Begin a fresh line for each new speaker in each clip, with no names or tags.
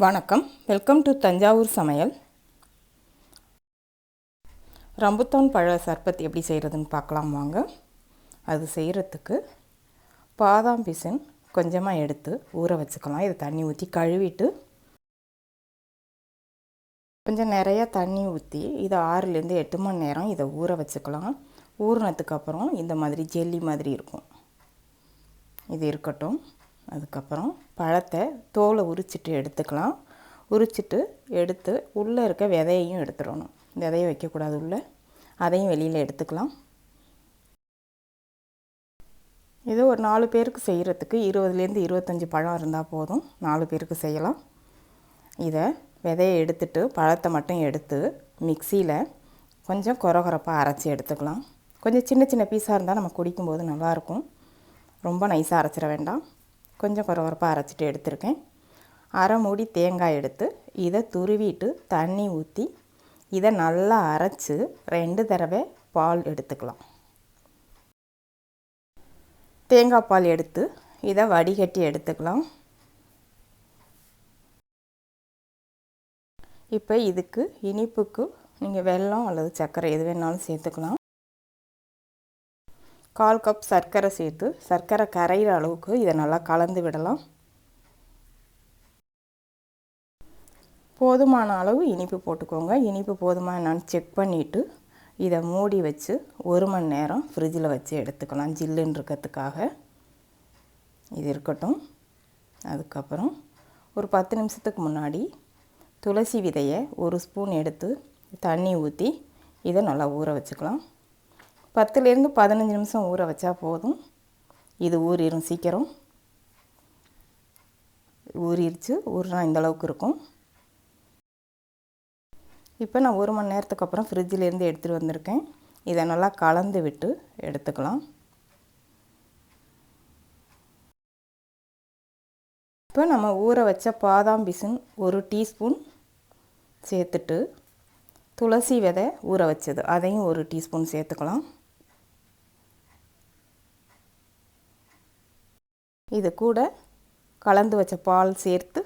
வணக்கம், welcome to Thanjavur சமையல். Rambutan பழ சர்பத் எப்படி செய்கிறதுன்னு பார்க்கலாம் வாங்க. அது செய்கிறதுக்கு பாதாம் பிசின் கொஞ்சமாக எடுத்து ஊற வச்சுக்கலாம். இதை தண்ணி ஊற்றி கழுவிட்டு கொஞ்சம் நிறையா தண்ணி ஊற்றி இதை 6லேருந்து 8 மணி நேரம் இதை ஊற வச்சுக்கலாம். ஊறினதுக்கப்புறம் இந்த மாதிரி ஜெல்லி மாதிரி இருக்கும். இது இருக்கட்டும். அதுக்கப்புறம் பழத்தை தோலை உரிச்சிட்டு எடுத்துக்கலாம். உரிச்சிட்டு எடுத்து உள்ளே இருக்க விதையையும் எடுத்துடணும். விதையை வைக்கக்கூடாது உள்ளே, அதையும் வெளியில் எடுத்துக்கலாம். இது ஒரு 4 பேருக்கு செய்கிறதுக்கு 20லேருந்து 25 பழம் இருந்தால் போதும். 4 பேருக்கு செய்யலாம். இதை விதையை எடுத்துட்டு பழத்தை மட்டும் எடுத்து மிக்சியில் கொஞ்சம் கொரகொரப்பாக அரைச்சி எடுத்துக்கலாம். கொஞ்சம் சின்ன சின்ன பீஸாக இருந்தால் நம்ம குடிக்கும்போது நல்லாயிருக்கும். ரொம்ப நைஸாக அரைச்சிட வேண்டாம். கொஞ்சம் கொரகொரப்பாக அரைச்சிட்டு எடுத்துருக்கேன். அரை மூடி தேங்காய் எடுத்து இதை துருவிட்டு தண்ணி ஊற்றி இதை நல்லா அரைச்சி 2 தடவை பால் எடுத்துக்கலாம். தேங்காய் பால் எடுத்து இதை வடிகட்டி எடுத்துக்கலாம். இப்போ இதுக்கு இனிப்புக்கு நீங்கள் வெல்லம் அல்லது சர்க்கரை எது வேணாலும் சேர்த்துக்கலாம். 1/4 கப் சர்க்கரை சேர்த்து சர்க்கரை கரைகிற அளவுக்கு இதை நல்லா கலந்து விடலாம். போதுமான அளவு இனிப்பு போட்டுக்கோங்க. இனிப்பு போதுமா என்னான்னு செக் பண்ணிவிட்டு இதை மூடி வச்சு 1 மணி நேரம் ஃப்ரிட்ஜில் வச்சு எடுத்துக்கலாம், ஜில்லுன்னு இருக்கிறதுக்காக. இது இருக்கட்டும். அதுக்கப்புறம் ஒரு 10 நிமிஷத்துக்கு முன்னாடி துளசி விதையை 1 ஸ்பூன் எடுத்து தண்ணி ஊற்றி இதை நல்லா ஊற வச்சுக்கலாம். 10லேருந்து 15 நிமிஷம் ஊற வச்சா போதும். இது ஊறிடும் சீக்கிரம். ஊறினா இந்த அளவுக்கு இருக்கும். இப்போ நான் 1 மணி நேரத்துக்கு அப்புறம் ஃப்ரிட்ஜிலேருந்து எடுத்துகிட்டு வந்திருக்கேன். இதை நல்லா கலந்து விட்டு எடுத்துக்கலாம். இப்போ நம்ம ஊற வச்ச பாதாம் பிசின் 1 டீஸ்பூன் சேர்த்துட்டு துளசி விதை ஊற வச்சது அதையும் 1 டீஸ்பூன் சேர்த்துக்கலாம். இது கூட கலந்து வச்ச பால் சேர்த்து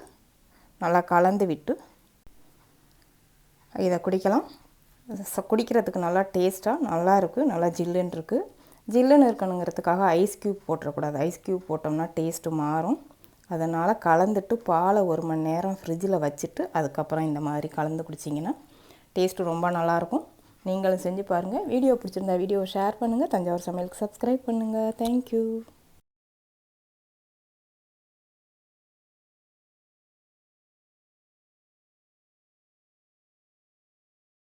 நல்லா கலந்து விட்டு இதை குடிக்கலாம். குடிக்கிறதுக்கு நல்லா டேஸ்ட்டாக நல்லா இருக்குது. நல்லா ஜில்லுன்னு இருக்குது. ஜில்லுன்னு இருக்கணுங்கிறதுக்காக ஐஸ் க்யூப் போட்டுறக்கூடாது. ஐஸ் க்யூப் போட்டோம்னா டேஸ்ட்டு மாறும். அதனால் கலந்துட்டு பாலை 1 மணி நேரம் ஃப்ரிட்ஜில் வச்சுட்டு அதுக்கப்புறம் இந்த மாதிரி கலந்து குடிச்சிங்கன்னா டேஸ்ட்டு ரொம்ப நல்லாயிருக்கும். நீங்களும் செஞ்சு பாருங்கள். வீடியோ பிடிச்சிருந்தா வீடியோவை ஷேர் பண்ணுங்கள். தஞ்சாவூர் சமையலுக்கு சப்ஸ்கிரைப் பண்ணுங்கள். தேங்க்யூ.